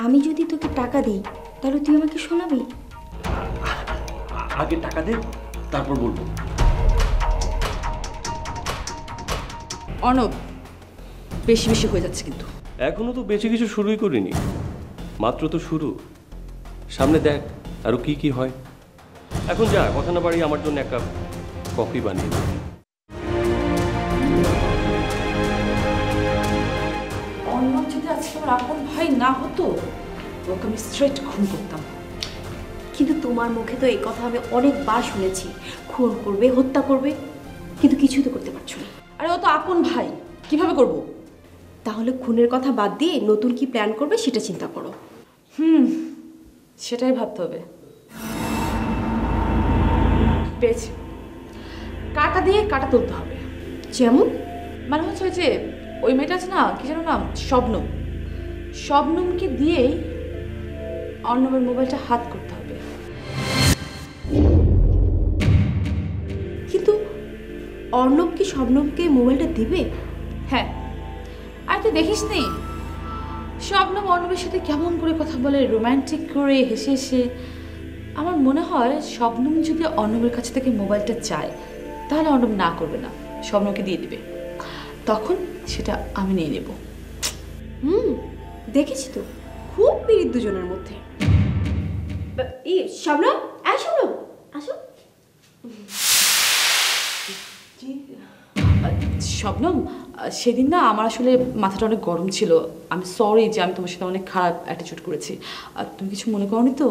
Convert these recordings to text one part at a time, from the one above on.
আমি যদি তোকে টাকা দিই তাহলে তুই আমাকে শোনাবি? আগে টাকা দে, তারপর বলবো। অর্ণব, বেশি বেশি হয়ে যাচ্ছে কিন্তু। এখনো তো বেশি কিছু শুরুই করিনি, মাত্র তো শুরু। সামনে দেখ আরো কি কি হয়। এখন যা, কথা না বাড়িয়ে আমার জন্য এক কাপ কফি বানিয়ে দে। অর্ণব যদি আজকে আমার আপন ভাই না হতো, ওকে আমি স্ট্রেট খুন করতাম। কিন্তু তোমার মুখে তো এই কথা আমি অনেকবার শুনেছি, খুন করবে, হত্যা করবে, কিন্তু কিছুই তো করতে পারছো না। আরে ও তো আপন ভাই, কিভাবে করব? তাহলে খুনের কথা বাদ দিয়ে নতুন কি প্ল্যান করবে সেটা চিন্তা করো। সেটাই ভাবতে হবে। পেয়েছি, কাটা দিয়ে কাটা তুলতে হবে। যেমন? মানে হচ্ছে ওই যে ওই মেয়েটা আছে না, কি যেন নাম, শবনম। শবনমকে দিয়েই অর্ণবের মোবাইলটা হাত করতে হবে। কিন্তু অর্ণব কি শবনমকে মোবাইলটা দিবে? হ্যাঁ, আর তুই দেখিস নি শবনম অর্ণবের সাথে কেমন করে কথা বলে, রোমান্টিক করে হেসে হেসে। আমার মনে হয় শবনম যদি অর্ণবের কাছ থেকে মোবাইলটা চায় তাহলে অর্ণব না করবে না, শবনমকে দিয়ে দিবে। তখন সেটা আমি নিয়ে নেব। দেখেছি তো, খুব পীড়িত দুজনের মধ্যে। শবনম, শবনম আসো। শবনম, সেদিন না আমার আসলে মাথাটা অনেক গরম ছিল। আমি সরি যে আমি তোমার সাথে অনেক খারাপ অ্যাটিটিউড করেছি। আর তুমি কিছু মনে করনি তো?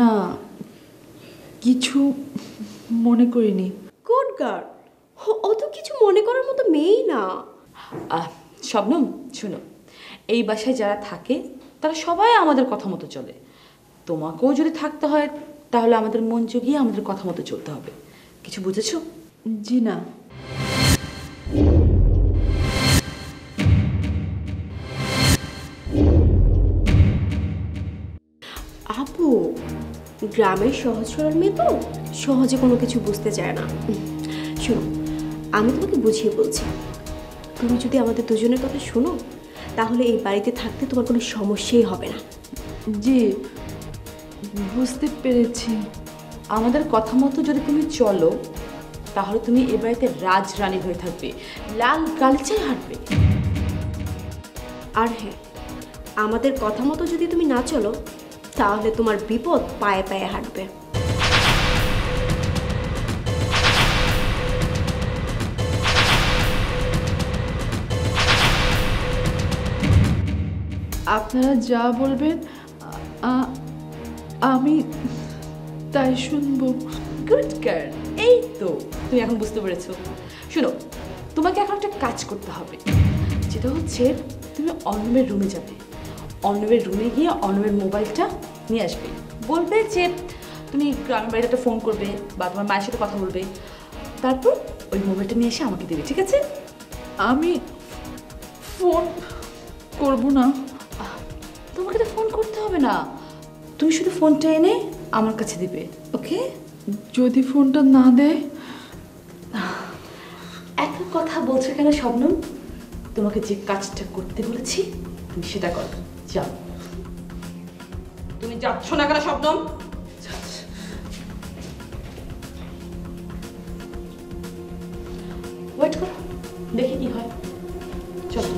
না, কিছু মনে করিনি। গুড গার্ল, অত কিছু মনে করার মতো মেয়েই না। শবনম শোনো, এই বাসায় যারা থাকে তারা সবাই আমাদের কথা মতো চলে। তোমাকেও যদি থাকতে হয় তাহলে আমাদের মন জুগিয়ে আমাদের কথা মতো চলতে হবে। কিছু বুঝেছো? জি না। আপু, গ্রামের সহজ সরল মেয়ে তো সহজে কোনো কিছু বুঝতে চায় না। শোনো, আমি তোমাকে বুঝিয়ে বলছি, তুমি যদি আমাদের দুজনের কথা শোনো তাহলে এই বাড়িতে থাকতে তোমার কোনো সমস্যাই হবে না। জি, বুঝতে পেরেছি। আমাদের কথা মতো যদি তুমি চলো তাহলে তুমি এ বাড়িতে রাজরানী হয়ে থাকবে, লাল গালিচায় হাঁটবে। আর হ্যাঁ, আমাদের কথা মতো যদি তুমি না চলো তাহলে তোমার বিপদ পায়ে পায়ে হাঁটবে। আপনারা যা বলবেন আমি তাই শুনবো। গুড গার্ল, এই তো তুমি এখন বুঝতে পেরেছো। শোনো, তোমাকে এখন একটা কাজ করতে হবে, যেটা হচ্ছে তুমি অর্ণবের রুমে যাবে। অর্ণবের রুমে গিয়ে অর্ণবের মোবাইলটা নিয়ে আসবে। বলবে যে তুমি গ্রামের বাড়িতে একটা ফোন করবে বা তোমার মায়ের সাথে কথা বলবে, তারপর ওই মোবাইলটা নিয়ে এসে আমাকে দেবে, ঠিক আছে? আমি ফোন করব না। তোমাকে তো ফোন করতে হবে না, তুমি শুধু ফোনটা এনে আমার কাছে দিবে, ওকে? যদি ফোনটা না দেয়? এত কথা বলছো কেন শবনম? তোমাকে যে কাজটা করতে বলেছি তুমি সেটা করো, যাও। তুমি যাচ্ছ না কেন শবনম? ওয়েট করো, দেখি কি হয়। চলো।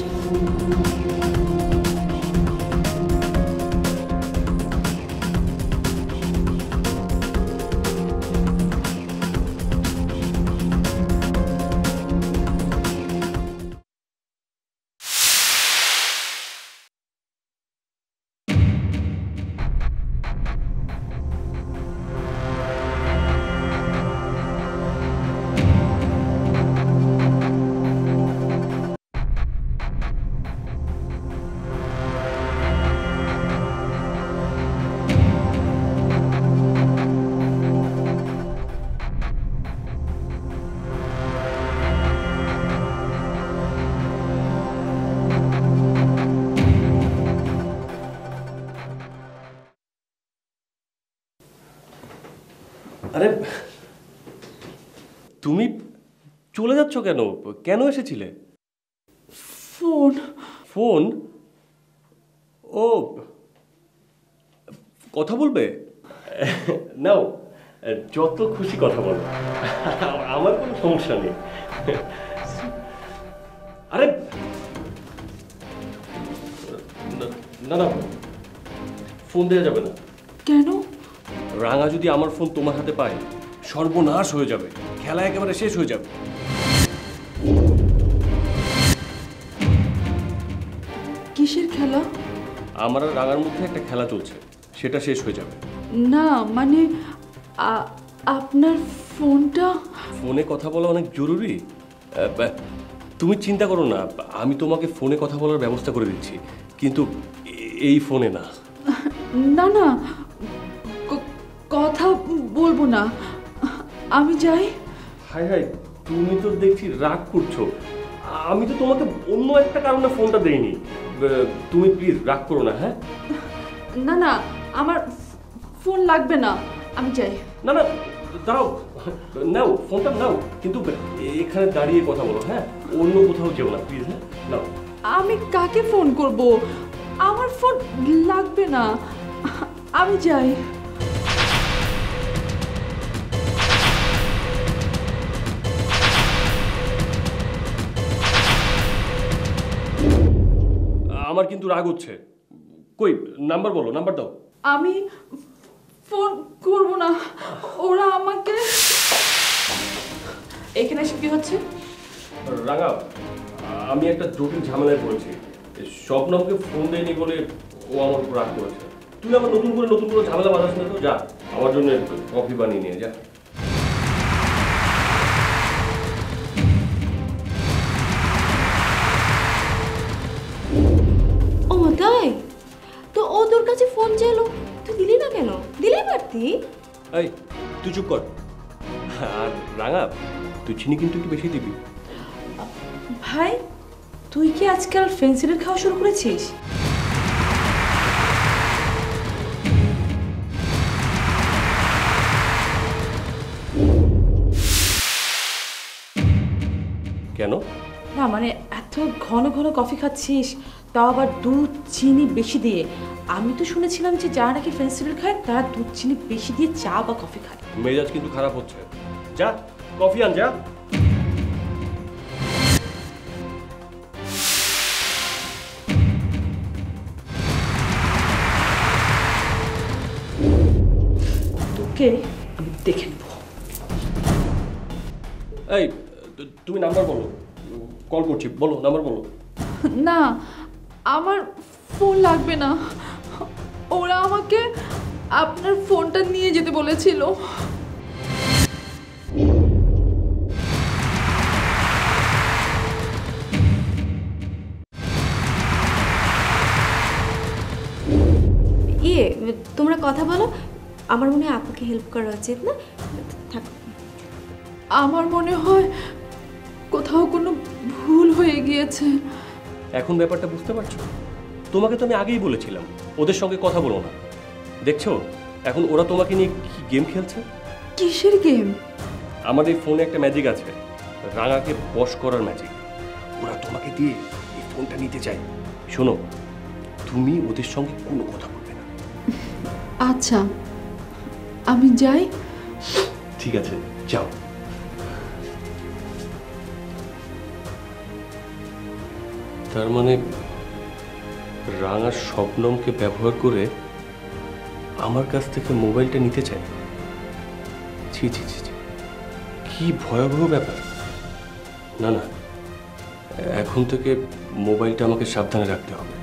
আরে তুমি চলে যাচ্ছ কেন? কেন এসেছিলে? ফোন। ফোন? ও কথা বলবে? নাও, যত খুশি কথা বলো, আমার কোনো সমস্যা নেই। আরে না না, ফোন দেওয়া যাবে না। কেন? রাঙা যদি আমার ফোন তোমার হাতে পায়, সর্বনাশ হয়ে যাবে, খেলা একেবারে শেষ হয়ে যাবে। কিসের খেলা? আমার আর রাঙার মধ্যে একটা খেলা চলছে, সেটা শেষ হয়ে যাবে। না মানে আপনার ফোনটা। ফোনে কথা বলা অনেক জরুরি। তুমি চিন্তা করো না, আমি তোমাকে ফোনে কথা বলার ব্যবস্থা করে দিচ্ছি, কিন্তু এই ফোনে না। না না, কথা বলবো না, আমি যাই। হাই হাই, তুমি তো দেখছি রাগ করছো। আমি তো তোমাকে অন্য একটা কারণে ফোনটা দেইনি। তুমি প্লিজ রাগ করো না। হ্যাঁ না না, আমার ফোন লাগবে না, আমি যাই। না না, দাঁড়াও, নাও ফোনটা নাও, কিন্তু এখানে দাঁড়িয়ে কথা বলো। হ্যাঁ, অন্য কোথাও যেও না প্লিজ। হ্যাঁ নাও। আমি কাকে ফোন করব? আমার ফোন লাগবে না, আমি যাই। আমার কিন্তু রাগ হচ্ছে। কই নাম্বার বলো, নাম্বার দাও। আমি ফোন করব না, ওরা আমাকে। এখানে এসে কি হচ্ছে? রাঙা, আমি একটা জটিল ঝামেলায় পড়েছি। স্বপ্নকে ফোন দেয়নি বলে ও আমার উপর রাগ করেছে। তুই আমার নতুন করে ঝামেলা বাঁধাস না তো। যা, আমার জন্য কফি বানিয়ে নিয়ে যা। ও তাই? তো ও তোর কাছে ফোন চাইলো, তুই দিলি না কেন? দিলেই পারতি। এই তুই চুপ কর। আর রাঙা, তুই চিনি কিন্তু একটু বেশি দিবি। ভাই, তুই কি আজকাল ফেন্সিলের খাওয়া শুরু করেছিস? কেন? না মানে এত ঘন ঘন কফি খাচ্ছিস, তাও আবার দুধ চিনি বেশি দিয়ে। আমি তো শুনেছিলাম যে যারা নাকি ফেন্সিল খায় তারা দুধ চিনি বেশি দিয়ে চা বা কফি খায়। মেজাজ কিন্তু খারাপ হচ্ছে। যা কফি আন যা। তোকে আমি দেখে নেব। এই তুমি নাম্বার বলো, কল করছি, বলো নাম্বার বলো। না, আমার ফোন লাগবে না, ওরা আমাকে আপনার ফোনটা নিয়ে যেতে বলেছিল। তোমরা কথা বলো, আমার মনে হয় আপুকে হেল্প করা উচিত না? থাক। আমার মনে হয় কোথাও কোনো ভুল হয়ে গিয়েছে। এখন ব্যাপারটা বুঝতে পারছো? তোমাকে তো আমি আগেই বলেছিলাম ওদের সঙ্গে কথা বলো না। দেখছো এখন ওরা তোমাকে নিয়ে কি গেম খেলছে। কিসের গেম? আমার এই ফোনে একটা ম্যাজিক আছে, রাঙাকে বশ করার ম্যাজিক। ওরা তোমাকে দিয়ে এই ফোনটা নিতে চায়। শোনো, তুমি ওদের সঙ্গে কোনো কথা বলবে না। আচ্ছা, আমি যাই। ঠিক আছে, যাও। তার মানে রাঙার শবনমকে ব্যবহার করে আমার কাছ থেকে মোবাইলটা নিতে চায়। ছি ছি ছি ছি, কি ভয়াবহ ব্যাপার। না না, এখন থেকে মোবাইলটা আমাকে সাবধানে রাখতে হবে।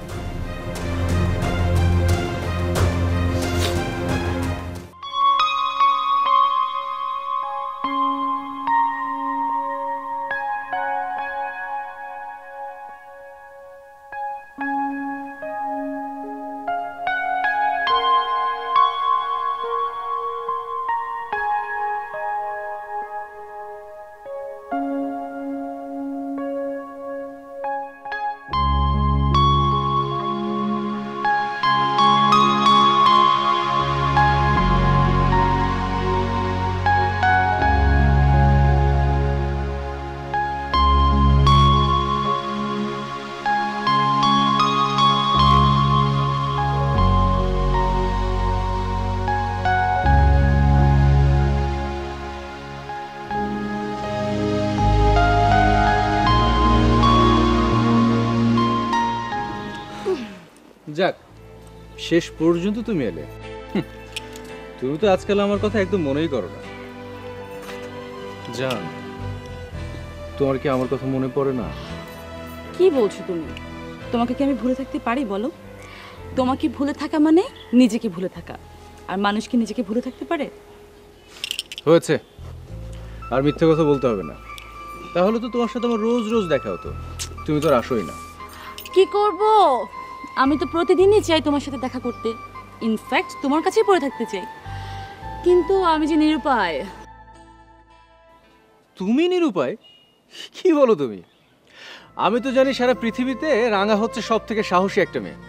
শেষ পর্যন্ত তুমি এলে। তুমি তো আজকাল আমার কথা একদম মনেই করো না। জান, তোমার কি আমার কথা মনে পড়ে না? কি বলছো তুমি? তোমাকে কি আমি ভুলে থাকতে পারি বলো? তোমাকে ভুলে থাকা মানে নিজেকে ভুলে থাকা, আর মানুষ কি নিজেকে ভুলে থাকতে পারে? হয়েছে, আর মিথ্যে কথা বলতে হবে না। তাহলে তো তোমার সাথে আমার রোজ রোজ দেখা হতো, তুমি তো আর আসোই না। কি করব, আমি তো প্রতিদিনই চাই তোমার সাথে দেখা করতে, ইনফ্যাক্ট তোমার কাছেই পড়ে থাকতে চাই, কিন্তু আমি যে নিরুপায়। তুমি নিরুপায়? কি বলো তুমি? আমি তো জানি সারা পৃথিবীতে রাঙা হচ্ছে সব থেকে সাহসী একটা মেয়ে।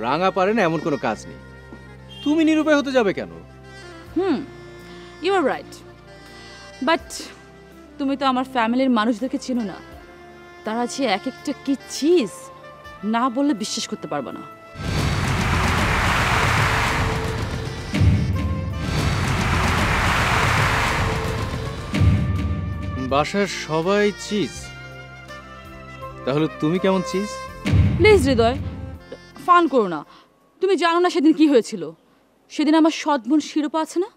রাঙা পারে না এমন কোনো কাজ নেই। তুমি নিরুপায় হতে যাবে কেন? ইউ আর রাইট, বাট তুমি তো আমার ফ্যামিলির মানুষদেরকে চেনো না। তারা যে এক একটা কি চিজ, না বললে বিশ্বাস করতে পারবো না। বাসার সবাই চিজ, তাহলে তুমি কেমন চিজ? প্লিজ হৃদয়, ফান করো না। তুমি জানো না সেদিন কি হয়েছিল? সেদিন আমার সৎ বোন শিরোপা আছে না,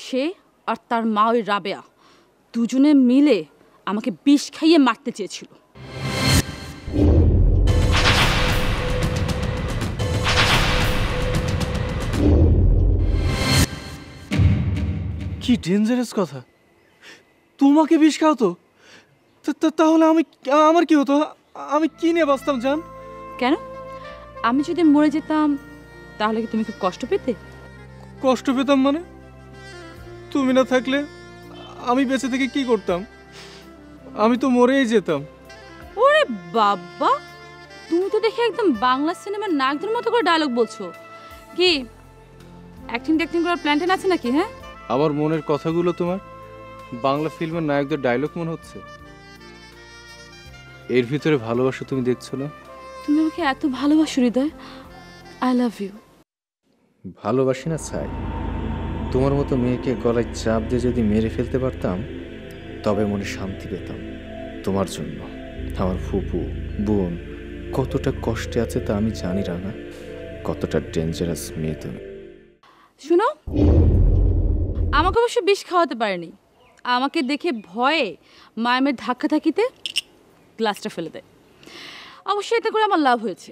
সে আর তার মা ওই রাবেয়া দুজনে মিলে আমাকে বিষ খাইয়ে মারতে চেয়েছিল। কি ডেঞ্জারাস কথা! তোমাকে বিষ খাওয়াতো? তাহলে আমার কি হতো? আমি কি নিয়ে বাঁচতাম জান? কেন? আমি যদি মরে যেতাম তাহলে কি তুমি খুব কষ্ট পেতে? কষ্ট পেতাম মানে? তুমি না থাকলে আমি বেঁচে থেকে কি করতাম? আমি তো মরেই যেতাম। ওরে বাবা, তুমি তো দেখে একদম বাংলা সিনেমার নায়কদের মতো করে ডায়লগ বলছো। কি অ্যাক্টিং করার প্ল্যান ট্যান আছে নাকি? হ্যাঁ, আমার মনের কথাগুলো তোমার বাংলা ফিল্মের নায়কদের ডায়লগ মনে হচ্ছে? এর ভিতরে ভালোবাসা তুমি দেখছো না? তুমি আমাকে এত ভালোবাসো হৃদয়, আই লাভ ইউ। ভালোবাসি না চাই। তোমার মতো মেয়েকে গলায় চাপ দিয়ে যদি মেরে ফেলতে পারতাম তবে মনে শান্তি পেতাম। তোমার জন্য আমার ফুপু বোন কতটা কষ্টে আছে তা আমি জানি রাঙা। কতটা ডেঞ্জারাস মেয়ে তুমি। শুনো, আমাকে অবশ্য বিষ খাওয়াতে পারেনি। আমাকে দেখে ভয়ে মায়ের ধাক্কা থাকিতে গ্লাসটা ফেলে দেয়। অবশ্যই এতে করে আমার লাভ হয়েছে।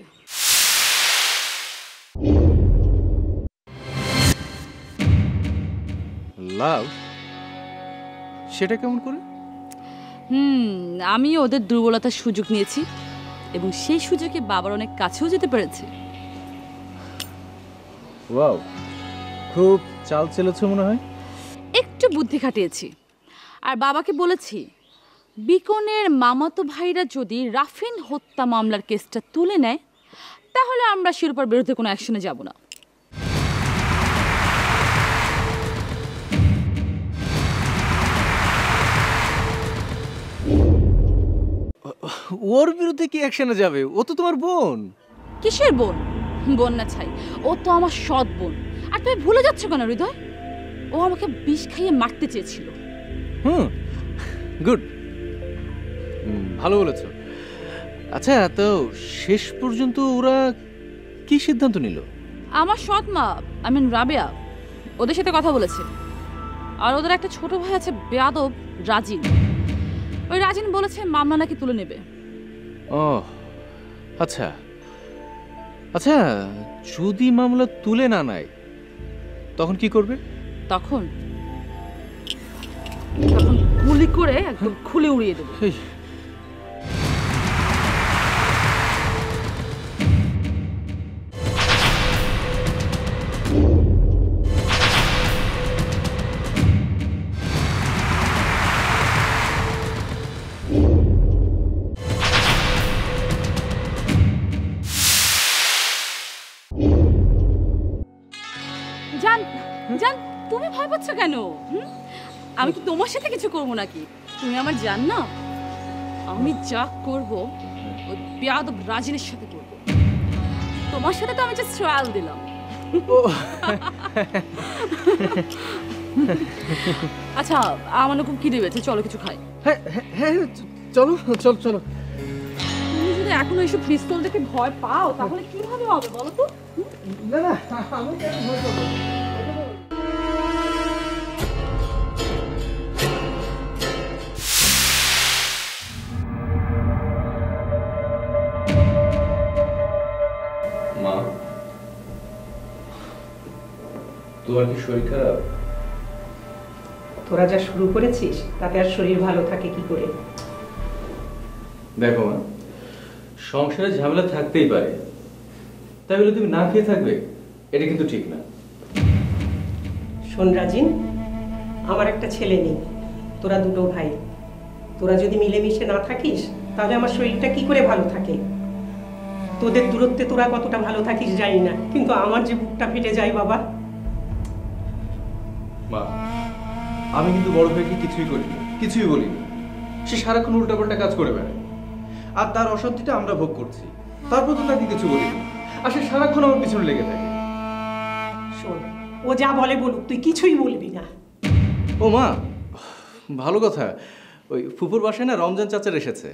লাভ? সেটা কেমন করে? আমি ওদের দুর্বলতার সুযোগ নিয়েছি এবং সেই সুযোগে বাবার অনেক কাছেও যেতে পেরেছি। ওয়াও, খুব চাল চেলেছো মনে হয়। একটু বুদ্ধি খাটিয়েছি, আর বাবাকে বলেছি বিকনের মামাতো ভাইরা যদি রাফিন হত্যা মামলার কেসটা তুলে নেয় তাহলে আমরা শিরোপার বিরুদ্ধে কোনো অ্যাকশনে যাব না। ওর বিরুদ্ধে কি অ্যাকশনে যাবে? ও তো তোমার বোন। কিসের বোন? বোন না ছাই, ও তো আমার সৎ বোন। আর তুমি ভুলে যাচ্ছ কেন হৃদয়? ও আমাকে বিষ খাইয়ে মারতে চেয়েছিল। গুড, ভালো বলেছো। আচ্ছা, তো শেষ পর্যন্ত ওরা কি সিদ্ধান্ত নিল? আমার সৎ মা, আই মিন রাবেয়া, ওদের সাথে কথা বলেছে। আর ওদের একটা ছোট ভাই আছে বেয়াদব, রাজিন। ওই রাজিন বলেছে মামলা নাকি তুলে নেবে। ও আচ্ছা আচ্ছা, যদি মামলা তুলে না নেয় তখন কি করবে? তখন গুলি করে একদম খুলে উড়িয়ে দেবো। জান জান, তুমি ভয় পাচ্ছ কেন? আমি কি তোমার সাথে কিছু করবো নাকি? তুমি আমার জান না। আমি যা করব ওই বেয়াদব রাজিনের সাথে করব। তোমার সাথে তো আমি জাস্ট ট্রায়াল দিলাম। আচ্ছা, আমার খুব খিদে পেয়েছে, চলো কিছু খাই। হ্যাঁ হ্যাঁ, চলো চলো চলো। তুমি যদি এখনো এইসব পিস্তল দেখে ভয় পাও তাহলে কিভাবে হবে বলো তো? না না আমি কেন ভয় পাবো? মা, তোমার কি শরীর খারাপ? তোরা যা শুরু করেছিস তাতে আর শরীর ভালো থাকে কি করে? দেখো মা, সংসারে ঝামেলা থাকতেই পারে, তাই বলে তুমি না খেয়ে থাকবে এটা কিন্তু ঠিক না। শোন রাজিন, আমার একটা ছেলে নেই, তোরা দুটো ভাই। তোরা যদি মিলেমিশে না থাকিস তাহলে আমার শরীরটা কি করে ভালো থাকে? তোদের দূরত্বে তোরা কতটা ভালো থাকিস জানি না, কিন্তু আমার যে বুকটা ফেটে যায় বাবা। মা, আমি কিন্তু বড় ভাইকে কিছুই করিনি, কিছুই বলিনি। সে সারাক্ষণ উল্টাপাল্টা কাজ করে বেড়ায়, আর তার অশান্তিটা আমরা ভোগ করছি। তারপর তো তাকে কিছু বলিনি, আর সে সারাক্ষণ আমার পিছনে লেগে থাকে। শোন, ও যা বলে বলুক, তুই কিছুই বলবি না। ও মা, ভালো কথা, ওই ফুপুর বাসায় না রমজান চাচার এসেছে।